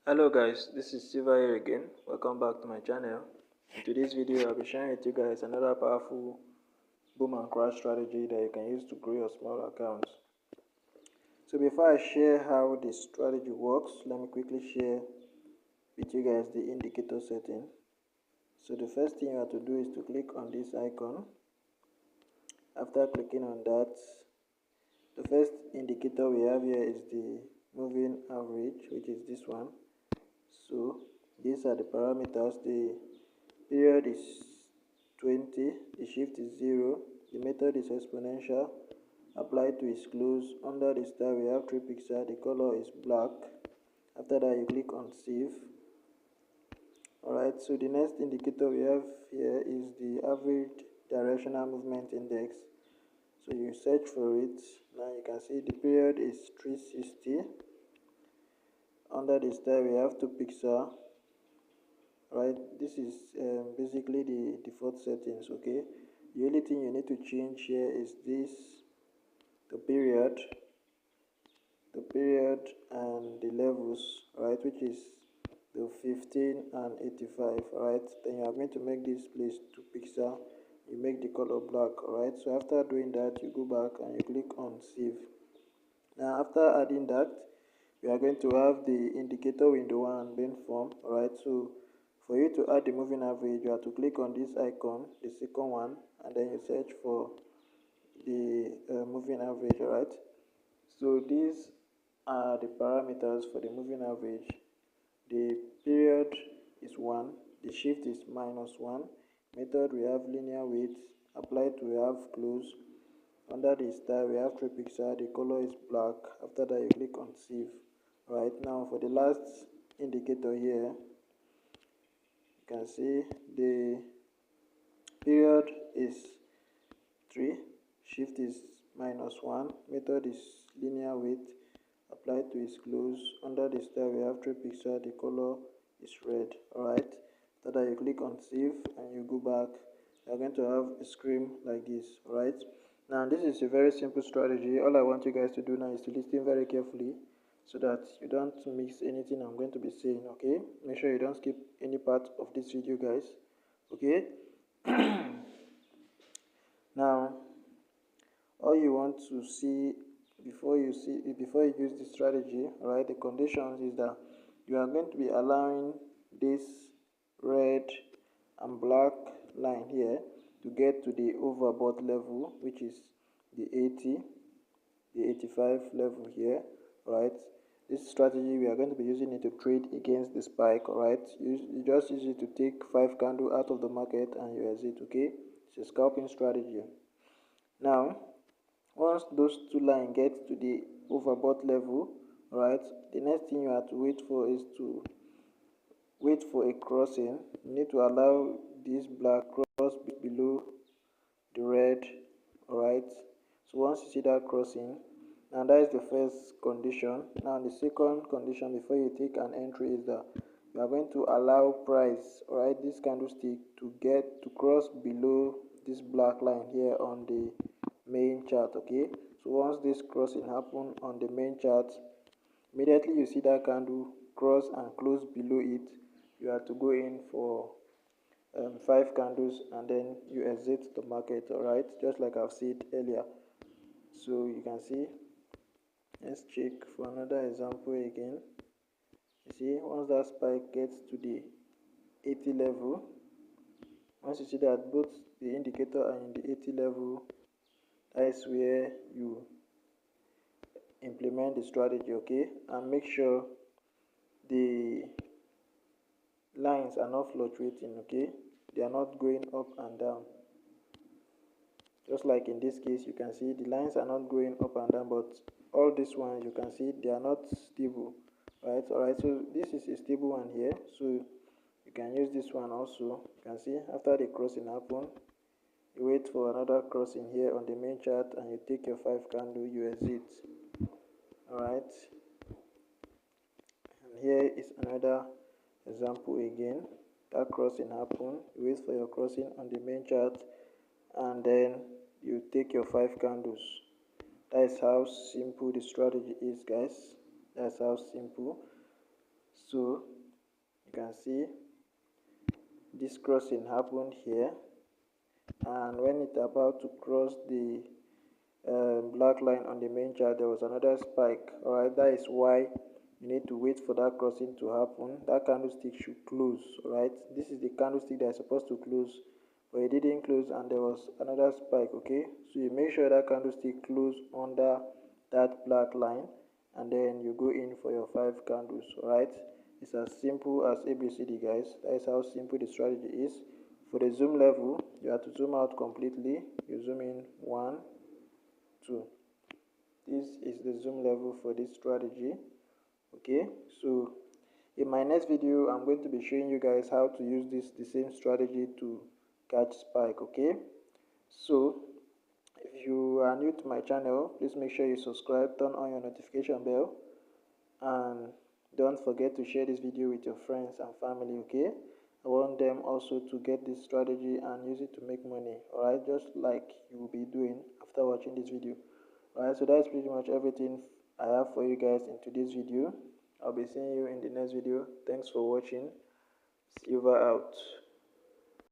Hello guys, this is Siva here again. Welcome back to my channel. In today's video, I'll be sharing with you guys another powerful boom and crash strategy that you can use to grow your small accounts. So before I share how this strategy works, let me quickly share with you guys the indicator setting. So the first thing you have to do is to click on this icon. After clicking on that, the first indicator we have here is the moving average, which is this one. So these are the parameters. The period is 20, the shift is 0, the method is exponential, apply to is close. Under the star we have 3 pixels, the color is black. After that you click on save. Alright, so the next indicator we have here is the average directional movement index. So you search for it. Now you can see the period is 360. Under the star we have 2 pixels. Right, this is basically the default settings. Okay, the only thing you need to change here is this, the period and the levels, right, which is the 15 and 85. Right, then you are going to make this place 2 pixels. You make the color black. Alright, so after doing that you go back and you click on save. Now after adding that, we are going to have the indicator window one being formed. Alright, so for you to add the moving average, you have to click on this icon, the second one, and then you search for the moving average. Alright, so these are the parameters for the moving average. The period is 1, the shift is -1, method we have linear weight, apply to we have close. Under the star we have 3 pixels, the color is black. After that you click on save. Right, now for the last indicator here, you can see the period is 3, shift is -1, method is linear weight, apply to is close. Under the star we have 3 pixels, the color is red. Alright, after that you click on save and you go back, you're going to have a screen like this. Alright, now this is a very simple strategy. All I want you guys to do now is to listen very carefully so that you don't miss anything I'm going to be saying. Okay, make sure you don't skip any part of this video, guys. Okay. Now all you want to see before you use this strategy, right, the conditions is that you are going to be allowing this red and black line here to get to the overbought level, which is the 80, the 85 level here. Right, this strategy we are going to be using it to trade against the spike. Alright, you just use it to take 5 candles out of the market and you exit. Okay, it's a scalping strategy. Now once those two lines get to the overbought level, right, the next thing you have to wait for is to wait for a crossing. You need to allow this black cross below the red. Alright, so once you see that crossing, and that is the first condition. Now the second condition before you take an entry is that you are going to allow price, alright, this candlestick to cross below this black line here on the main chart. Okay, so once this crossing happen on the main chart, immediately you see that candle cross and close below it, you have to go in for 5 candles and then you exit the market. Alright, just like I've said earlier. So you can see, let's check for another example again. You see, once that spike gets to the 80 level, once you see that both the indicator are in the 80 level, that is where you implement the strategy. Okay, and make sure the lines are not fluctuating. Okay, they are not going up and down. Just like in this case, you can see the lines are not going up and down, but all these ones you can see they are not stable. Right, alright, so this is a stable one here, so you can use this one also. You can see after the crossing happen, you wait for another crossing here on the main chart and you take your 5 candle, you exit. Alright, and here is another example again. That crossing happen, you wait for your crossing on the main chart and then you take your 5 candles. That is how simple the strategy is, guys. That's how simple. So you can see this crossing happened here, and when it's about to cross the black line on the main chart, there was another spike. All right, that is why you need to wait for that crossing to happen. That candlestick should close. All right, this is the candlestick that is supposed to close, but it didn't close, and there was another spike. Okay, so you make sure that candlestick close under that black line, and then you go in for your 5 candles. All right, it's as simple as ABCD, guys. That is how simple the strategy is. For the zoom level, you have to zoom out completely. You zoom in 1, 2. This is the zoom level for this strategy. Okay, so in my next video, I'm going to be showing you guys how to use the same strategy to catch spike. Okay, so if you are new to my channel, please make sure you subscribe, turn on your notification bell, and don't forget to share this video with your friends and family. Okay, I want them also to get this strategy and use it to make money. All right, just like you will be doing after watching this video. All right, so that's pretty much everything I have for you guys in today's video. I'll be seeing you in the next video. Thanks for watching. Silver out.